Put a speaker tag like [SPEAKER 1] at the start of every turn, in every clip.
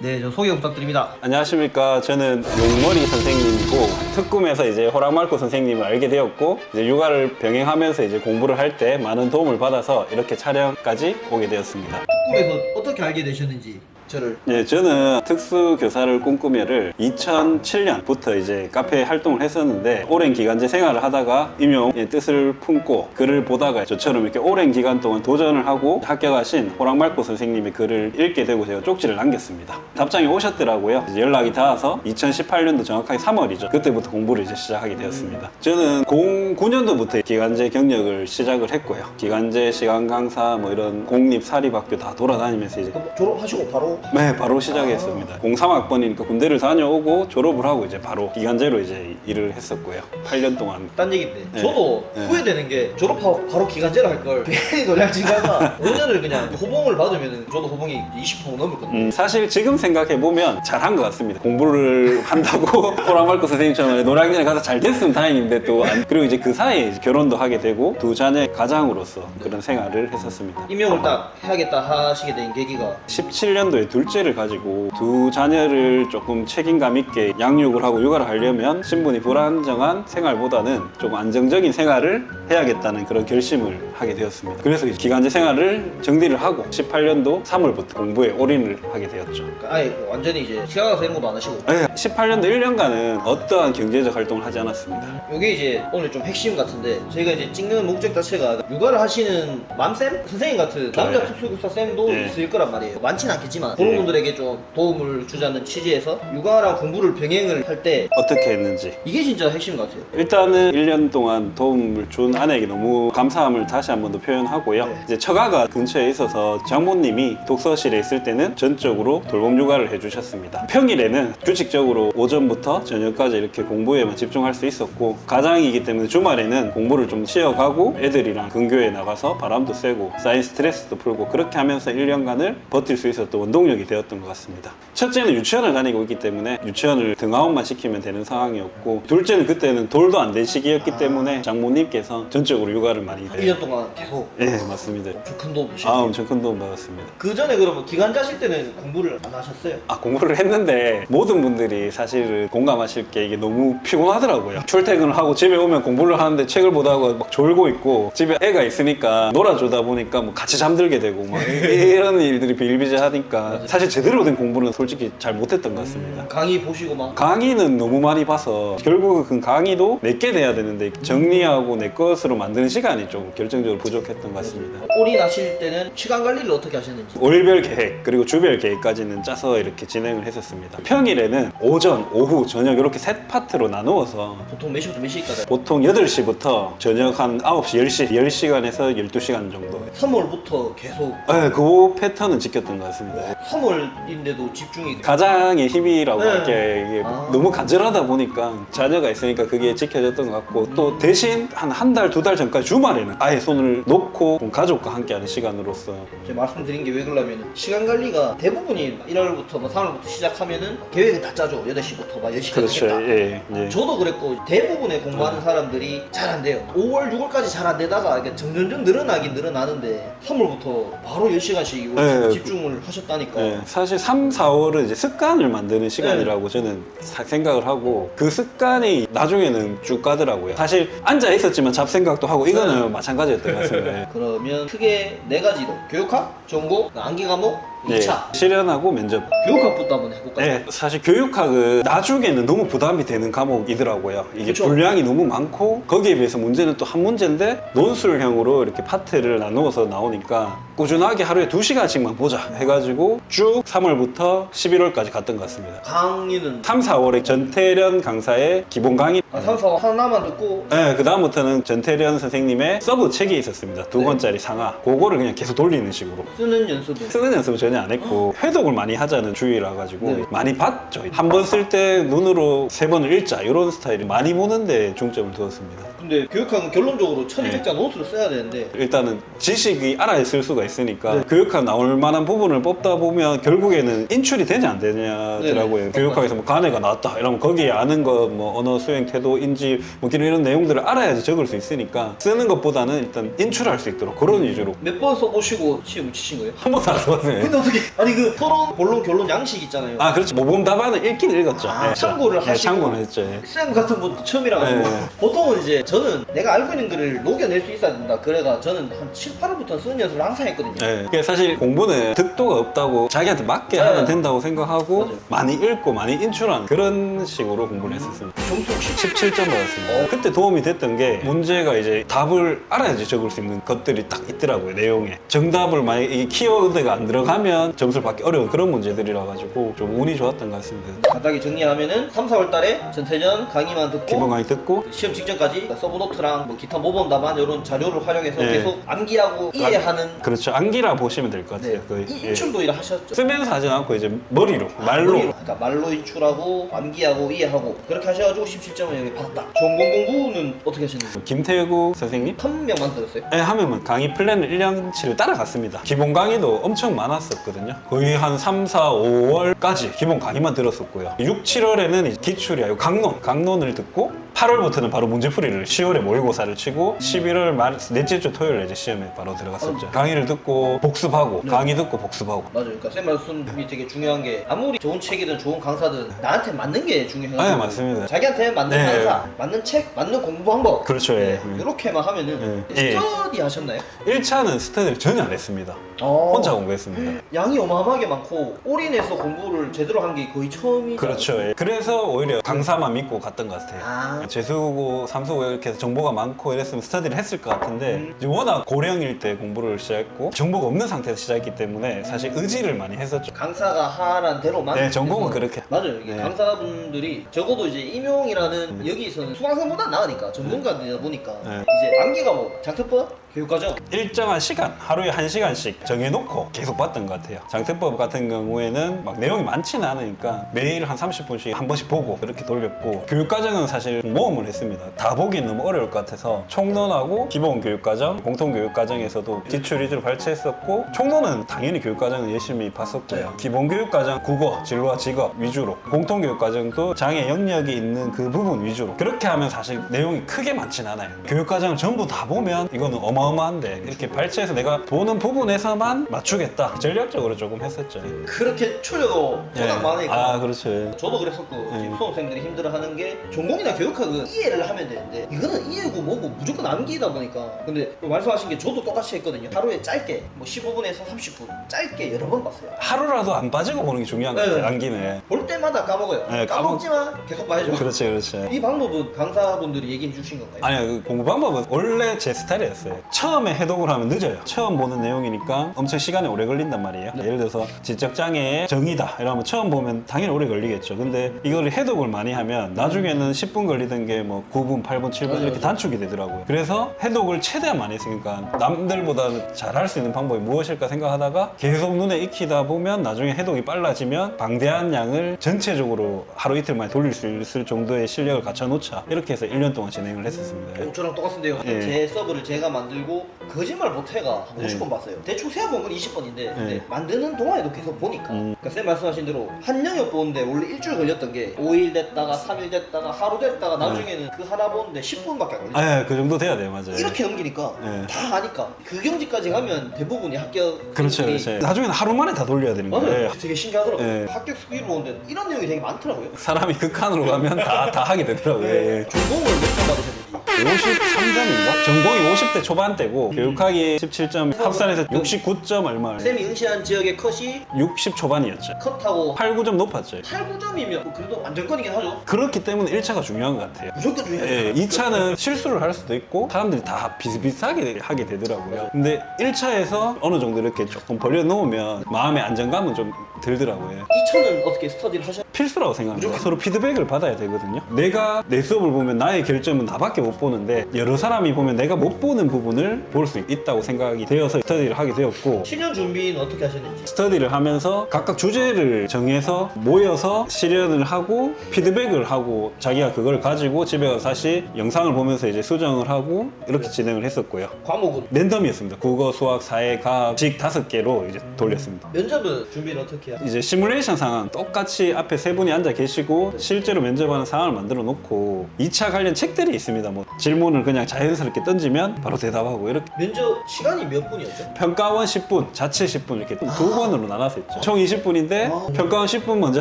[SPEAKER 1] 네, 저 소개 부탁드립니다.
[SPEAKER 2] 안녕하십니까. 저는 용머리 선생님이고 특꿈에서 이제 호랑말코 선생님을 알게 되었고 이제 육아를 병행하면서 이제 공부를 할 때 많은 도움을 받아서 이렇게 촬영까지 오게 되었습니다.
[SPEAKER 1] 꿈에서 어떻게 알게 되셨는지 저를.
[SPEAKER 2] 네, 저는 특수교사를 꿈꾸며를 2007년부터 이제 카페 활동을 했었는데 오랜 기간제 생활을 하다가 임용의 뜻을 품고 글을 보다가 저처럼 이렇게 오랜 기간 동안 도전을 하고 합격하신 호랑말코 선생님의 글을 읽게 되고 제가 쪽지를 남겼습니다. 답장이 오셨더라고요. 이제 연락이 닿아서 2018년도 정확하게 3월이죠. 그때부터 공부를 이제 시작하게 되었습니다. 저는 09년도부터 기간제 경력을 시작을 했고요. 기간제 시간 강사 뭐 이런 공립 사립학교 다 돌아다니면서 이제
[SPEAKER 1] 그럼 졸업하시고 바로?
[SPEAKER 2] 네, 바로 시작했습니다. 03학번이니까 군대를 다녀오고 졸업을 하고 이제 바로 기간제로 이제 일을 했었고요. 8년 동안.
[SPEAKER 1] 딴 얘기인데
[SPEAKER 2] 네.
[SPEAKER 1] 저도
[SPEAKER 2] 네.
[SPEAKER 1] 후회되는 게 졸업하고 바로 기간제를 할 걸 괜히 노량진가가 5년을 그냥 호봉을 받으면 저도 호봉이 20% 넘었거든요.
[SPEAKER 2] 사실 지금 생각해보면 잘한 것 같습니다. 공부를 한다고 호랑말코 선생님처럼 노량진에 가서 잘 됐으면 다행인데 또 그리고 이제 그 사이에 이제 결혼도 하게 되고 두 자녀의 가장으로서 그런 생활을 했었습니다.
[SPEAKER 1] 임용을 딱 해야겠다 하시게 된 계기가
[SPEAKER 2] 17년도에 둘째를 가지고 두 자녀를 조금 책임감 있게 양육을 하고 육아를 하려면 신분이 불안정한 생활보다는 조금 안정적인 생활을 해야겠다는 그런 결심을 하게 되었습니다. 그래서 이제 기간제 생활을 정리를 하고 18년도 3월부터 공부에 올인을 하게 되었죠.
[SPEAKER 1] 아예 완전히 이제 시간 가서 이런 것도 안 하시고.
[SPEAKER 2] 네, 18년도 1년간은 어떠한 경제적 활동을 하지 않았습니다.
[SPEAKER 1] 이게 이제 오늘 좀 핵심 같은데 저희가 이제 찍는 목적 자체가 육아를 하시는 맘쌤? 선생님 같은 남자
[SPEAKER 2] 네.
[SPEAKER 1] 특수교사 쌤도
[SPEAKER 2] 네.
[SPEAKER 1] 있을 거란 말이에요. 많진 않겠지만
[SPEAKER 2] 네.
[SPEAKER 1] 그런 분들에게 좀 도움을 주자는 취지에서 육아랑 공부를 병행을 할 때
[SPEAKER 2] 어떻게 했는지
[SPEAKER 1] 이게 진짜 핵심 같아요.
[SPEAKER 2] 일단은 1년 동안 도움을 준 아내에게 너무 감사함을 다시 한 번 더 표현하고요.
[SPEAKER 1] 네.
[SPEAKER 2] 이제 처가가 근처에 있어서 장모님이 독서실에 있을 때는 전적으로 돌봄 육아를 해주셨습니다. 평일에는 규칙적으로 오전부터 저녁까지 이렇게 공부에만 집중할 수 있었고 가장이기 때문에 주말에는 공부를 좀 쉬어가고 애들이랑 근교에 나가서 바람도 쐬고 쌓인 스트레스도 풀고 그렇게 하면서 1년간을 버틸 수 있었던 원동력이 되었던 것 같습니다. 첫째는 유치원을 다니고 있기 때문에 유치원을 등하원만 시키면 되는 상황이었고 둘째는 그때는 돌도 안 된 시기였기 때문에 장모님께서 전적으로 육아를 많이
[SPEAKER 1] 1년 동안 계속
[SPEAKER 2] 네, 맞습니다.
[SPEAKER 1] 엄청 큰 도움 주셨어요.
[SPEAKER 2] 엄청 큰 도움 받았습니다.
[SPEAKER 1] 그 전에 그러면 기간자실 때는 공부를 안 하셨어요?
[SPEAKER 2] 공부를 했는데 모든 분들이 사실은 공감하실 게 이게 너무 피곤하더라고요. 출퇴근을 하고 집에 오면 공부를 하는데 책을 보다가 막 졸고 있고 집에 애가 있으니까 놀아주다 보니까 뭐 같이 잠들게 되고 막 이런 일들이 비일비재하니까 사실 제대로 된 공부는 솔직히 잘 못했던 것 같습니다.
[SPEAKER 1] 강의 보시고 막
[SPEAKER 2] 강의는 너무 많이 봐서 결국은 그 강의도 내게 돼야 되는데 정리하고 내 것으로 만드는 시간이 좀 결정적으로 부족했던 것 같습니다.
[SPEAKER 1] 올인하실 때는 시간 관리를 어떻게 하셨는지.
[SPEAKER 2] 월별 계획 그리고 주별 계획까지는 짜서 이렇게 진행을 했었습니다. 평일에는 오전, 오후, 저녁 이렇게 세 파트로 나누어서
[SPEAKER 1] 보통 몇 시부터 몇 시까지?
[SPEAKER 2] 보통 8시부터 저녁 한 9시, 10시, 10시간에서 12시간 정도
[SPEAKER 1] 3월부터 계속
[SPEAKER 2] 네, 그 패턴은 지켰던 것 같습니다.
[SPEAKER 1] 3월인데도 집중이
[SPEAKER 2] 가장의 힘이라고
[SPEAKER 1] 네.
[SPEAKER 2] 할게 이게 너무 간절하다 보니까 자녀가 있으니까 그게 지켜졌던 것 같고 또 대신 한 달, 두 달 전까지 주말에는 아예 손을 놓고 가족과 함께하는 시간으로서
[SPEAKER 1] 제가 말씀드린 게 왜 그러냐면 시간 관리가 대부분이 1월부터 뭐 3월부터 시작하면은 계획을 다 짜죠. 8시부터 막 10시까지
[SPEAKER 2] 그렇죠.
[SPEAKER 1] 하겠다.
[SPEAKER 2] 예, 예.
[SPEAKER 1] 저도 그랬고 대부분의 공부하는 사람들이 잘 안 돼요. 5월, 6월까지 잘 안 되다가 이렇게 점점점 늘어나긴 늘어나는데 3월부터 바로 10시간씩
[SPEAKER 2] 네.
[SPEAKER 1] 집중을 하셨다니까.
[SPEAKER 2] 네, 사실 3, 4월은 이제 습관을 만드는 시간이라고 저는 생각을 하고 그 습관이 나중에는 쭉 가더라고요. 사실 앉아 있었지만 잡생각도 하고 이거는 마찬가지였던 것 같습니다. 네.
[SPEAKER 1] 그러면 크게 4가지로 교육학, 전공, 암기 과목, 2차.
[SPEAKER 2] 실현하고 면접.
[SPEAKER 1] 교육학부터 한번 해볼까요?
[SPEAKER 2] 네, 사실 교육학은 나중에는 너무 부담이 되는 과목이더라고요. 이게
[SPEAKER 1] 그쵸?
[SPEAKER 2] 분량이 너무 많고 거기에 비해서 문제는 또 한 문제인데 논술형으로 이렇게 파트를 나누어서 나오니까 꾸준하게 하루에 2시간씩만 보자 해가지고 쭉 3월부터 11월까지 갔던 것 같습니다.
[SPEAKER 1] 강의는
[SPEAKER 2] 3, 4월에 전태련 강사의 기본 강의
[SPEAKER 1] 3, 4월 하나만 듣고
[SPEAKER 2] 네, 그 다음부터는 전태련 선생님의 서브 책이 있었습니다. 2권짜리 상하. 그거를 그냥 계속 돌리는 식으로.
[SPEAKER 1] 쓰는 연습은
[SPEAKER 2] 쓰는 연습을 전혀 안 했고 회독을 많이 하자는 주의라 가지고
[SPEAKER 1] 네.
[SPEAKER 2] 많이 봤죠. 한 번 쓸 때 눈으로 3번을 읽자 이런 스타일을 많이 보는데 중점을 두었습니다.
[SPEAKER 1] 근데 교육학은 결론적으로 천리백자 노트를 써야 되는데
[SPEAKER 2] 일단은 지식이 알아야 쓸 수가 있으니까
[SPEAKER 1] 네.
[SPEAKER 2] 교육학 나올 만한 부분을 뽑다 보면 결국에는 인출이 되냐 안 되냐더라고요.
[SPEAKER 1] 네네.
[SPEAKER 2] 교육학에서 뭐 간해가 나왔다 이러면 거기에 아는 거 뭐 언어 수행 태도 인지 뭐 이런 내용들을 알아야지 적을 수 있으니까 쓰는 것보다는 일단 인출할 수 있도록 그런 위주로
[SPEAKER 1] 몇 번 써보시고 시험을 치신 거예요?
[SPEAKER 2] 한 번도 안 써봤어요.
[SPEAKER 1] 근데 어떻게 아니 그 토론, 본론, 결론, 양식 있잖아요.
[SPEAKER 2] 아 그렇죠. 모범 답안을 읽긴 읽었죠.
[SPEAKER 1] 아,
[SPEAKER 2] 네.
[SPEAKER 1] 참고를
[SPEAKER 2] 네,
[SPEAKER 1] 하시고.
[SPEAKER 2] 참고는 했죠. 예.
[SPEAKER 1] 쌤 같은 분도 처음이라 가지고
[SPEAKER 2] 네.
[SPEAKER 1] 보통은 이제 저는 내가 알고 있는 글을 녹여낼 수 있어야 된다. 그래가 저는 한 7, 8월부터 쓰는 연습을 항상 했거든요.
[SPEAKER 2] 네. 그게 사실 공부는 득도가 없다고 자기한테 맞게
[SPEAKER 1] 네.
[SPEAKER 2] 하면 된다고 생각하고
[SPEAKER 1] 맞아요.
[SPEAKER 2] 많이 읽고 많이 인출하는 그런 식으로 공부를 했었습니다.
[SPEAKER 1] 점수 혹시
[SPEAKER 2] 17점 받았습니다. 그때 도움이 됐던 게 문제가 이제 답을 알아야지 적을 수 있는 것들이 딱 있더라고요, 내용에. 정답을 만약에 이 키워드가 안 들어가면 점수를 받기 어려운 그런 문제들이라 가지고 좀 운이 좋았던 것 같습니다.
[SPEAKER 1] 간단하게 정리하면은 3, 4월 달에 전태전 강의만 듣고
[SPEAKER 2] 기본 강의 듣고
[SPEAKER 1] 시험 직전까지 서브노트랑 뭐 기타 모범 답안 이런 자료를 활용해서
[SPEAKER 2] 네.
[SPEAKER 1] 계속 암기하고 이해하는
[SPEAKER 2] 그렇죠. 암기라 보시면 될 것 같아요.
[SPEAKER 1] 네.
[SPEAKER 2] 거의.
[SPEAKER 1] 이
[SPEAKER 2] 예.
[SPEAKER 1] 인출도 일 하셨죠?
[SPEAKER 2] 쓰면서 하진 않고 이제 머리로, 말로.
[SPEAKER 1] 그러니까 말로 인출하고 암기하고 이해하고 그렇게 하셔가지고 17점을 여기 받았다. 전공 공부는 어떻게 하셨는지
[SPEAKER 2] 김태구 선생님?
[SPEAKER 1] 한 명만 들었어요?
[SPEAKER 2] 네, 하면 강의 플랜을 1년치를 따라갔습니다. 기본 강의도 엄청 많았었거든요. 거의 한 3, 4, 5월까지 기본 강의만 들었었고요. 6, 7월에는 기출이 아니고 강론을 듣고 8월부터는 바로 문제풀이를 10월에 모의고사를 치고 11월 말 넷째 주 토요일에 이제 시험에 바로 들어갔었죠. 강의를 듣고 복습하고
[SPEAKER 1] 네.
[SPEAKER 2] 강의 듣고 복습하고
[SPEAKER 1] 맞아요. 그러니까 쌤 말씀이 되게 중요한 게 아무리 좋은 책이든 좋은 강사든 나한테 맞는 게 중요해요.
[SPEAKER 2] 네, 맞습니다.
[SPEAKER 1] 자기한테 맞는
[SPEAKER 2] 네.
[SPEAKER 1] 강사, 맞는 책, 맞는 공부 방법.
[SPEAKER 2] 그렇죠. 예.
[SPEAKER 1] 이렇게만 하면은
[SPEAKER 2] 예.
[SPEAKER 1] 스터디 하셨나요?
[SPEAKER 2] 1차는 스터디를 전혀 안 했습니다. 혼자 공부했습니다.
[SPEAKER 1] 양이 어마어마하게 많고 올인해서 공부를 제대로 한 게 거의 처음이죠.
[SPEAKER 2] 그렇죠. 예. 그래서 오히려 강사만 믿고 갔던 것 같아요.
[SPEAKER 1] 아.
[SPEAKER 2] 재수고 삼수고 이렇게 해서 정보가 많고 이랬으면 스터디를 했을 것 같은데 이제 워낙 고령일 때 공부를 시작했고 정보가 없는 상태에서 시작했기 때문에 사실 의지를 많이 했었죠.
[SPEAKER 1] 강사가 하란 대로만.
[SPEAKER 2] 네, 전공은
[SPEAKER 1] 해서.
[SPEAKER 2] 그렇게.
[SPEAKER 1] 맞아요. 이게
[SPEAKER 2] 네.
[SPEAKER 1] 강사분들이 적어도 이제 임용이라는 여기서는 수강생보다 나으니까 전문가들이다 보니까
[SPEAKER 2] 네.
[SPEAKER 1] 이제 암기가 뭐 장특법, 교육과정.
[SPEAKER 2] 일정한 시간, 하루에 1시간씩 정해놓고 계속 봤던 것 같아요. 장특법 같은 경우에는 막 내용이 많지는 않으니까 매일 한 30분씩 한 번씩 보고 그렇게 돌렸고 교육과정은 사실 모험을 했습니다. 다 보기엔 너무 어려울 것 같아서 총론하고 기본 교육과정, 공통 교육과정에서도 기출 위주로 발췌했었고 총론은 당연히 교육과정은 열심히 봤었고요. 기본 교육과정 국어, 진로와 직업 위주로 공통 교육과정도 장애 영역이 있는 그 부분 위주로 그렇게 하면 사실 내용이 크게 많진 않아요. 교육과정을 전부 다 보면 이거는 어마어마한데 이렇게 발췌해서 내가 보는 부분에서만 맞추겠다 전략적으로 조금 했었죠.
[SPEAKER 1] 그렇게 추려도 워낙 많으니까.
[SPEAKER 2] 아 그렇죠. 예.
[SPEAKER 1] 저도 그랬었고
[SPEAKER 2] 네.
[SPEAKER 1] 수험생들이 힘들어하는 게 전공이나 교육학은 이해를 하면 되는데 이거는 이해고 뭐고 무조건 암기다 보니까 근데 말씀하신 게 저도 똑같이 했거든요. 하루에 짧게 뭐 15분에서 30분 짧게 여러 번 봤어요.
[SPEAKER 2] 하루라도 안 빠지고 보는 게 중요한 것 같아요.
[SPEAKER 1] 네.
[SPEAKER 2] 암기는.
[SPEAKER 1] 볼 때마다 까먹어요.
[SPEAKER 2] 네,
[SPEAKER 1] 까먹지만 계속 봐야죠.
[SPEAKER 2] 그렇죠, 그렇죠.
[SPEAKER 1] 이 방법은 강사분들이 얘기해 주신 건가요?
[SPEAKER 2] 아니요, 그 공부 방법은 원래 제 스타일이었어요. 처음에 해독을 하면 늦어요. 처음 보는 내용이니까 엄청 시간이 오래 걸린단 말이에요. 예를 들어서 지적장애의 정의다 이러면 처음 보면 당연히 오래 걸리겠죠. 근데 이거를 해독을 많이 하면 나중에는 10분 걸리던 게 뭐 9분, 8분, 7분
[SPEAKER 1] 맞아요.
[SPEAKER 2] 이렇게 단축이 되더라고요. 그래서 해독을 최대한 많이 했으니까 남들보다 잘할 수 있는 방법이 무엇일까 생각하다가 계속 눈에 익히다 보면 나중에 해독이 빨라지면 방대한 양을 전체적으로 하루 이틀 만에 돌릴 수 있을 정도의 실력을 갖춰놓자 이렇게 해서 1년 동안 진행을 했었습니다.
[SPEAKER 1] 저랑 똑같은데요.
[SPEAKER 2] 예.
[SPEAKER 1] 제 서브를 제가 만들고 거짓말 못해가 한 50번 봤어요. 대충 세어본 건 20번인데 근데 만드는 동안에도 계속 보니까 그러니까 쌤 말씀하신 대로 한 영역 보는데 원래 일주일 걸렸던 게 5일 됐다가 3일 됐다가 하루 됐다가 나중에는 그 하나 보는데 10분밖에 안 걸렸어요.
[SPEAKER 2] 아, 그 정도 돼야 돼요, 맞아요.
[SPEAKER 1] 이렇게 넘기니까
[SPEAKER 2] 예.
[SPEAKER 1] 다 아니까 그 경지까지 가면 대부분이 합격.
[SPEAKER 2] 그렇죠, 그렇죠. 나중에는 하루 만에 다 돌려야 되는
[SPEAKER 1] 맞아요.
[SPEAKER 2] 거예요.
[SPEAKER 1] 되게 신기하더라고요.
[SPEAKER 2] 예.
[SPEAKER 1] 합격 수기로 보는데 이런 내용이 되게 많더라고요.
[SPEAKER 2] 사람이 극한으로 가면 다 하게 되더라고요. 예.
[SPEAKER 1] 전공을 몇 점 받으셨는지.
[SPEAKER 2] 53점인가? 전공이 50대 초반대고 교육학이 17점, 합산해서 69점 얼마.
[SPEAKER 1] 쌤이 응시한 지역의 컷이
[SPEAKER 2] 60 초반이었죠.
[SPEAKER 1] 컷하고
[SPEAKER 2] 8, 9점 높았죠.
[SPEAKER 1] 8, 9점이면 그래도 안정권이긴 하죠.
[SPEAKER 2] 그렇기 때문에 1차가 중요한 것 같아요.
[SPEAKER 1] 무조건 중요해요.
[SPEAKER 2] 예, 2차는 실수를 할 수도 있고 사람들이 다 비슷비슷하게 하게 되더라고요. 근데 1차에서 어느 정도 이렇게 조금 벌려놓으면 마음의 안정감은 좀 들더라고요.
[SPEAKER 1] 2차는 어떻게 스터디를 하셨?
[SPEAKER 2] 필수라고 생각합니다. 서로 피드백을 받아야 되거든요. 내가 내 수업을 보면 나의 결점은 나밖에 못 보는데 여러 사람이 보면 내가 못 보는 부분을 볼 수 있다고 생각이 되어서 스터디를 하게 되었고,
[SPEAKER 1] 실현 준비는 어떻게 하셨는지.
[SPEAKER 2] 스터디를 하면서 각각 주제를 정해서 모여서 실현을 하고 피드백을 하고 자기가 그걸 가지고 집에 가서 다시 영상을 보면서 이제 수정을 하고 이렇게 진행을 했었고요.
[SPEAKER 1] 과목은
[SPEAKER 2] 랜덤이었습니다. 국어, 수학, 사회, 과학식 5개로 이제 돌렸습니다.
[SPEAKER 1] 면접은 준비를 어떻게 해요?
[SPEAKER 2] 이제 시뮬레이션 상황 똑같이 앞에 세 분이 앉아 계시고 실제로 면접하는 상황을 만들어 놓고 2차 관련 책들이 있습니다. 뭐 질문을 그냥 자연스럽게 던지면 바로 대답하고 이렇게.
[SPEAKER 1] 면접 시간이 몇 분이었죠?
[SPEAKER 2] 평가원 10분, 자체 10분 이렇게 두 번으로 나눠서 했죠. 총 20분인데 평가원 10분 먼저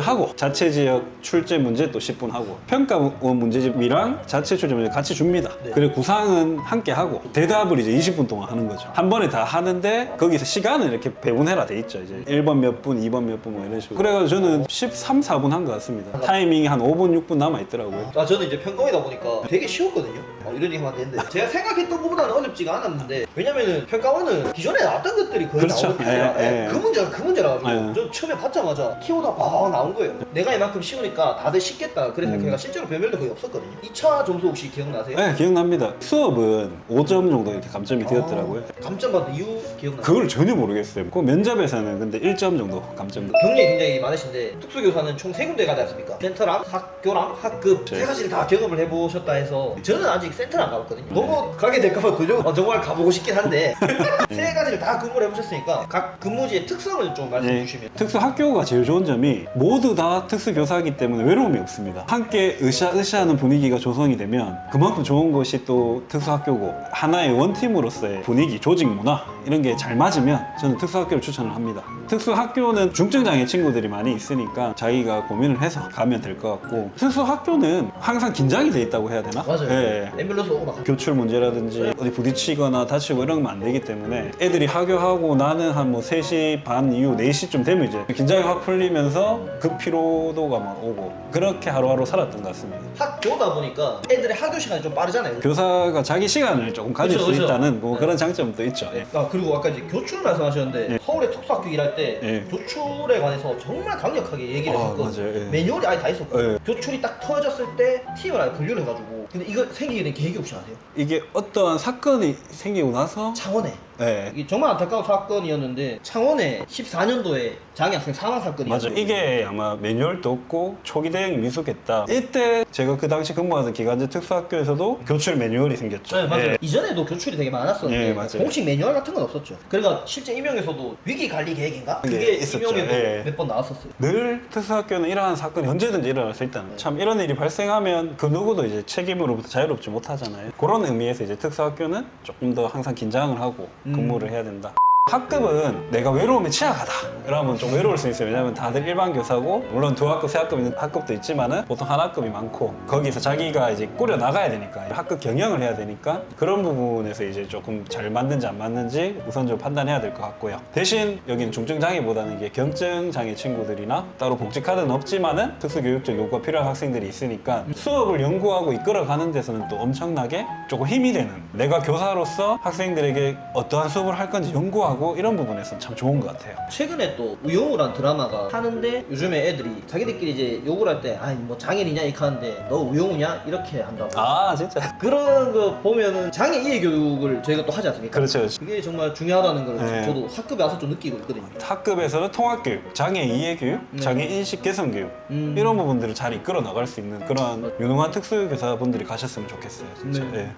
[SPEAKER 2] 하고 자체 지역 출제 문제 또 10분 하고 평가원 문제집이랑 자체 출제 문제 같이 줍니다.
[SPEAKER 1] 네.
[SPEAKER 2] 그리고 구상은 함께 하고 대답을 이제 20분 동안 하는 거죠. 한 번에 다 하는데 거기서 시간을 이렇게 배분해라 돼 있죠. 이제 1번 몇 분, 2번 몇 분 뭐 이런 식으로. 그래가지고 저는 13, 4분 한 것 같습니다. 타이밍이 한 5분, 6분 남아 있더라고요.
[SPEAKER 1] 저는 이제 평가이다 보니까 되게 쉬웠거든요. 이런 얘기 하면 안 되는데 제가 생각했던 것보다는 어렵지가 않았는데, 왜냐면은 평가원은 기존에 나왔던 것들이 거의
[SPEAKER 2] 그렇죠.
[SPEAKER 1] 나오는 편이라
[SPEAKER 2] 예, 예.
[SPEAKER 1] 그 문제가 그 문제라 가지고
[SPEAKER 2] 예.
[SPEAKER 1] 저 처음에 받자마자 키보드가 막 나온 거예요. 내가 이만큼 쉬우니까 다들 쉽겠다. 그래서 걔가 실제로 변별도 거의 없었거든요. 2차 점수 혹시 기억나세요?
[SPEAKER 2] 네, 기억납니다. 수업은 5점 정도 이렇게 감점이 되었더라고요.
[SPEAKER 1] 감점 받은 이유 기억나세요?
[SPEAKER 2] 그걸 전혀 모르겠어요. 그 면접에서는 근데 1점 정도 감점.
[SPEAKER 1] 경력이 굉장히 많으신데 특수교사는 총 3군데 가지 않습니까? 센터랑 학교랑 학급
[SPEAKER 2] 네.
[SPEAKER 1] 3가지를 다 경험을 해보셨다 해서 저는 아직 센터를 안 가봤거든요. 너무 가게 될까봐 도전 정말 가보고 싶긴 한데 3가지를 다 근무를 해보셨으니까 각 근무지의 특성을 좀 말씀해 주시면.
[SPEAKER 2] 특수 학교가 제일 좋은 점이 모두 다 특수 교사이기 때문에 외로움이 없습니다. 함께 으쌰으쌰하는 분위기가 조성이 되면 그만큼 좋은 것이 또 특수 학교고, 하나의 원팀으로서의 분위기, 조직 문화 이런 게 잘 맞으면 저는 특수 학교를 추천을 합니다. 특수 학교는 중증장애 친구들이 많이 있으니까 자기가 고민을 해서 가면 될 것 같고, 특수 학교는 항상 긴장이 돼 있다고 해야 되나?
[SPEAKER 1] 맞아요.
[SPEAKER 2] 예.
[SPEAKER 1] 앰뷸런스 오고 막
[SPEAKER 2] 교출 문제라든지 어디 부딪히거나 다치고 이런 건 안 되기 때문에 애들이 하교하고 나는 한 뭐 3시 반 이후 4시쯤 되면 이제 긴장이 확 풀리면서 그 피로도가 막 오고 그렇게 하루하루 살았던 것 같습니다.
[SPEAKER 1] 학교다 보니까 애들의 학교 시간이 좀 빠르잖아요.
[SPEAKER 2] 교사가 자기 시간을 조금 가질
[SPEAKER 1] 그쵸,
[SPEAKER 2] 수
[SPEAKER 1] 그쵸.
[SPEAKER 2] 있다는 뭐
[SPEAKER 1] 네.
[SPEAKER 2] 그런 장점도 있죠. 예.
[SPEAKER 1] 그리고 아까 이제 교출 말씀하셨는데
[SPEAKER 2] 예.
[SPEAKER 1] 서울의 특수학교 일할 때
[SPEAKER 2] 예.
[SPEAKER 1] 교출에 관해서 정말 강력하게 얘기를
[SPEAKER 2] 아,
[SPEAKER 1] 했었거든요.
[SPEAKER 2] 맞아요. 예.
[SPEAKER 1] 매뉴얼이 아예 다 있었거든요.
[SPEAKER 2] 예.
[SPEAKER 1] 교출이 딱 터졌을 때 팀을 아예 분류를 해가지고. 근데 이거 생기게 된 계획이 혹시 아세요?
[SPEAKER 2] 이게 어떠한 사건이 생기고 나서
[SPEAKER 1] 창원에
[SPEAKER 2] 예.
[SPEAKER 1] 이게 정말 안타까운 사건이었는데 창원에 14년도에 장애 학생 사망 사건이었어요.
[SPEAKER 2] 맞아. 이게 아마 매뉴얼도 없고 초기 대응 미숙했다. 이때 제가 그 당시 근무하던 기간제 특수학교에서도 교출 매뉴얼이 생겼죠.
[SPEAKER 1] 네, 맞아요.
[SPEAKER 2] 예.
[SPEAKER 1] 이전에도 교출이 되게 많았었는데
[SPEAKER 2] 예, 맞아요.
[SPEAKER 1] 공식 매뉴얼 같은 건 없었죠. 그러니까 실제 임용에서도 위기 관리 계획인가?
[SPEAKER 2] 네,
[SPEAKER 1] 그게
[SPEAKER 2] 있었죠.
[SPEAKER 1] 임용에도
[SPEAKER 2] 예.
[SPEAKER 1] 몇 번 나왔었어요.
[SPEAKER 2] 늘 특수학교는 이러한 사건이 언제든지 일어날 수 있다는, 참 이런 일이 발생하면 그 누구도 이제 책임으로부터 자유롭지 못하잖아요. 그런 의미에서 이제 특수학교는 조금 더 항상 긴장을 하고 근무를 해야 된다. 학급은 내가 외로움에 취약하다 이러면 좀 외로울 수 있어요. 왜냐면 다들 일반 교사고, 물론 2학급, 3학급 있는 학급도 있지만은 보통 한 학급이 많고 거기서 자기가 이제 꾸려 나가야 되니까 학급 경영을 해야 되니까 그런 부분에서 이제 조금 잘 맞는지 안 맞는지 우선적으로 판단해야 될 것 같고요. 대신 여기는 중증장애보다는 이게 경증장애 친구들이나 따로 복지 카드는 없지만은 특수교육적 요구가 필요한 학생들이 있으니까 수업을 연구하고 이끌어가는 데서는 또 엄청나게 조금 힘이 되는, 내가 교사로서 학생들에게 어떠한 수업을 할 건지 연구하고 이런 부분에서 참 좋은 것 같아요.
[SPEAKER 1] 최근에 또 우영우란 드라마가 하는데 요즘에 애들이 자기들끼리 이제 욕을 할 때 아니 뭐 장애인이냐 이렇게 하는데 너 우영우냐 이렇게 한다고.
[SPEAKER 2] 아 진짜?
[SPEAKER 1] 그런 거 보면은 장애 이해 교육을 저희가 또 하지 않습니까?
[SPEAKER 2] 그렇죠, 그렇죠.
[SPEAKER 1] 그게 정말 중요하다는 걸
[SPEAKER 2] 네.
[SPEAKER 1] 저도 학급에 와서 좀 느끼고 있거든요.
[SPEAKER 2] 학급에서는 통합교육, 장애 이해교육,
[SPEAKER 1] 네.
[SPEAKER 2] 장애 인식 개선교육 이런 부분들을 잘 이끌어 나갈 수 있는 그런 유능한 특수교사분들이 가셨으면 좋겠어요. 진짜.
[SPEAKER 1] 네.
[SPEAKER 2] 예.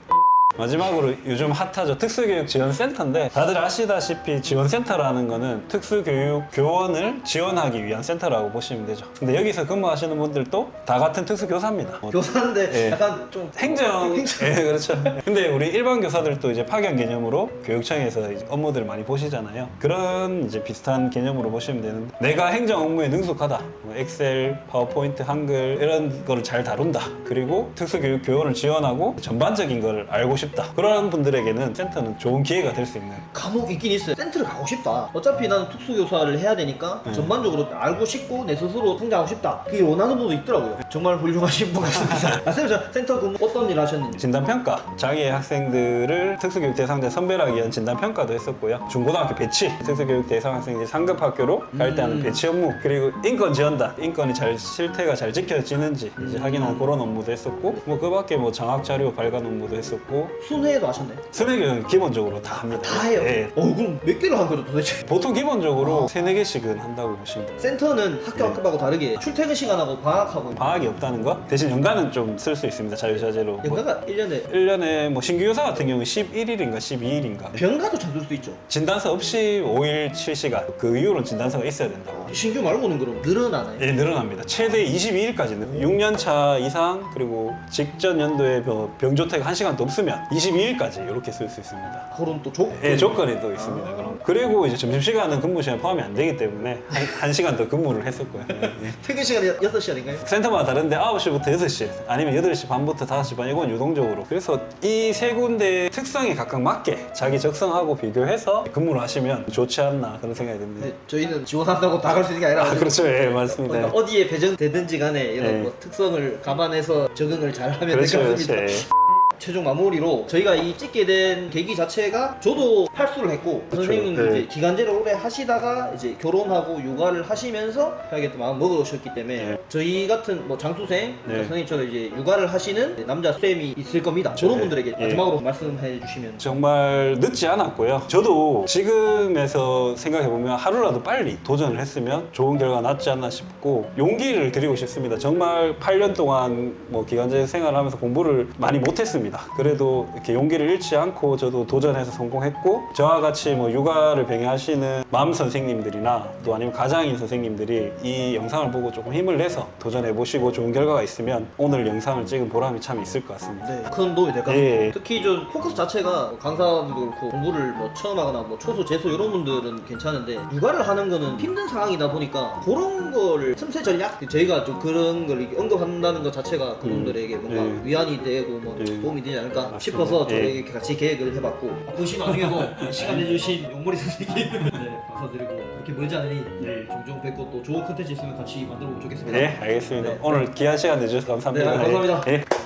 [SPEAKER 2] 마지막으로 요즘 핫하죠. 특수교육 지원센터인데 다들 아시다시피 지원센터라는 거는 특수교육 교원을 지원하기 위한 센터라고 보시면 되죠. 근데 여기서 근무하시는 분들도 다 같은 특수교사입니다.
[SPEAKER 1] 교사인데
[SPEAKER 2] 예.
[SPEAKER 1] 약간 좀
[SPEAKER 2] 행정, 예, 그렇죠. 근데 우리 일반 교사들도 이제 파견 개념으로 교육청에서 이제 업무들을 많이 보시잖아요. 그런 이제 비슷한 개념으로 보시면 되는데, 내가 행정 업무에 능숙하다, 뭐 엑셀, 파워포인트, 한글 이런 거를 잘 다룬다, 그리고 특수교육 교원을 지원하고 전반적인 걸 알고 싶다 싶다. 그런 분들에게는 센터는 좋은 기회가 될 수 있는.
[SPEAKER 1] 간혹 있긴 있어요. 센터를 가고 싶다. 어차피 나는 특수교사를 해야 되니까 전반적으로 알고 싶고 내 스스로 성장하고 싶다. 그게 원하는 분도 있더라고요. 정말 훌륭하신 분 같습니다. 아, 쌤, 센터 근무 어떤 일 하셨는지.
[SPEAKER 2] 진단평가, 자기의 학생들을 특수교육 대상자 선별하기 위한 진단평가도 했었고요. 중고등학교 배치, 특수교육 대상 학생들이 상급 학교로 갈 때 하는 배치 업무, 그리고 인권 지원단, 인권이 실태가 잘 지켜지는지 이제 확인하는 그런 업무도 했었고, 뭐 그 밖에 뭐 장학 자료 발간 업무도 했었고.
[SPEAKER 1] 순회도 하셨나요?
[SPEAKER 2] 순회교육은 기본적으로 다 합니다.
[SPEAKER 1] 다 해요?
[SPEAKER 2] 예.
[SPEAKER 1] 그럼 몇 개를 한 거죠 도대체?
[SPEAKER 2] 보통 기본적으로 3-4개씩은 한다고 보시면 돼요.
[SPEAKER 1] 센터는 학교 학급하고 다르게 출퇴근 시간하고 방학하고
[SPEAKER 2] 방학이 없다는 거? 대신 연가는 좀 쓸 수 있습니다. 자유자재로.
[SPEAKER 1] 연가가 1년에
[SPEAKER 2] 1년에 뭐 신규 교사 같은 경우는 11일인가 12일인가.
[SPEAKER 1] 병가도 잠들 수도 있죠.
[SPEAKER 2] 진단서 없이 5일 7시간. 그 이후로는 진단서가 있어야 된다고.
[SPEAKER 1] 신규 말고는 그럼 늘어나나요?
[SPEAKER 2] 예, 늘어납니다. 최대 22일까지는 6년차 이상 그리고 직전 연도에 병조태가 1시간도 없으면 22일까지 이렇게 쓸 수 있습니다.
[SPEAKER 1] 그런 또 조건.
[SPEAKER 2] 예, 조건이 또 있습니다. 그럼. 그리고 이제 점심시간은 근무시간 포함이 안 되기 때문에 1시간 더 근무를 했었고요. 예, 예.
[SPEAKER 1] 퇴근 시간이 6시간인가요?
[SPEAKER 2] 센터마다 다른데 9시부터 6시 아니면 8시 반부터 5시 반 이건 유동적으로. 그래서 이 세 군데의 특성에 각각 맞게 자기 적성하고 비교해서 근무를 하시면 좋지 않나 그런 생각이 듭니다.
[SPEAKER 1] 네, 저희는 지원한다고 다 갈 수 있는 게 아니라
[SPEAKER 2] 그렇죠. 예, 맞습니다.
[SPEAKER 1] 그러니까 어디에 배정되든지 간에 이런
[SPEAKER 2] 네.
[SPEAKER 1] 뭐 특성을 감안해서 적응을 잘 하면 될 것
[SPEAKER 2] 그렇죠.
[SPEAKER 1] 같습니다.
[SPEAKER 2] 그렇죠. 예.
[SPEAKER 1] 최종 마무리로 저희가 이 찍게 된 계기 자체가 저도 팔수를 했고
[SPEAKER 2] 그렇죠.
[SPEAKER 1] 선생님은
[SPEAKER 2] 네.
[SPEAKER 1] 이제 기간제를 오래 하시다가 이제 결혼하고 육아를 하시면서 하겠다 마음 먹으셨기 때문에
[SPEAKER 2] 네.
[SPEAKER 1] 저희 같은 뭐 장수생
[SPEAKER 2] 네.
[SPEAKER 1] 선생님처럼 이제 육아를 하시는 남자 쌤이 있을 겁니다. 저런
[SPEAKER 2] 네.
[SPEAKER 1] 분들에게
[SPEAKER 2] 예.
[SPEAKER 1] 마지막으로 말씀해 주시면.
[SPEAKER 2] 정말 늦지 않았고요. 저도 지금에서 생각해보면 하루라도 빨리 도전을 했으면 좋은 결과가 났지 않나 싶고 용기를 드리고 싶습니다. 정말 8년 동안 뭐 기간제 생활을 하면서 공부를 많이 못했습니다. 그래도 이렇게 용기를 잃지 않고 저도 도전해서 성공했고 저와 같이 뭐 육아를 병행하시는 맘 선생님들이나 또 아니면 가장인 선생님들이 이 영상을 보고 조금 힘을 내서 도전해보시고 좋은 결과가 있으면 오늘 영상을 찍은 보람이 참 있을 것 같습니다.
[SPEAKER 1] 네, 큰 도움이 될 것 같습니다.
[SPEAKER 2] 예.
[SPEAKER 1] 특히 저 포커스 자체가 강사분도 그렇고 공부를 뭐 처음 하거나 뭐 초소, 재소 이런 분들은 괜찮은데 육아를 하는 거는 힘든 상황이다 보니까 그런 거를 틈새 전략? 저희가 좀 그런 걸 이렇게 언급한다는 것 자체가 그분들에게 뭔가
[SPEAKER 2] 예.
[SPEAKER 1] 위안이 되고 뭐
[SPEAKER 2] 예.
[SPEAKER 1] 도움이 되지 않을까
[SPEAKER 2] 맞습니다.
[SPEAKER 1] 싶어서 저희
[SPEAKER 2] 예.
[SPEAKER 1] 이렇게 같이 계획을 해봤고 보신 와중에도 시간 내주신 용머리 선생님 네, 감사드리고 이렇게 멀지 않으니
[SPEAKER 2] 네.
[SPEAKER 1] 종종 뵙고 또 좋은 컨텐츠 있으면 같이 만들어보면 좋겠습니다.
[SPEAKER 2] 네, 알겠습니다.
[SPEAKER 1] 네.
[SPEAKER 2] 오늘 귀한 시간 내주셔서 감사합니다.
[SPEAKER 1] 네, 감사합니다.
[SPEAKER 2] 예.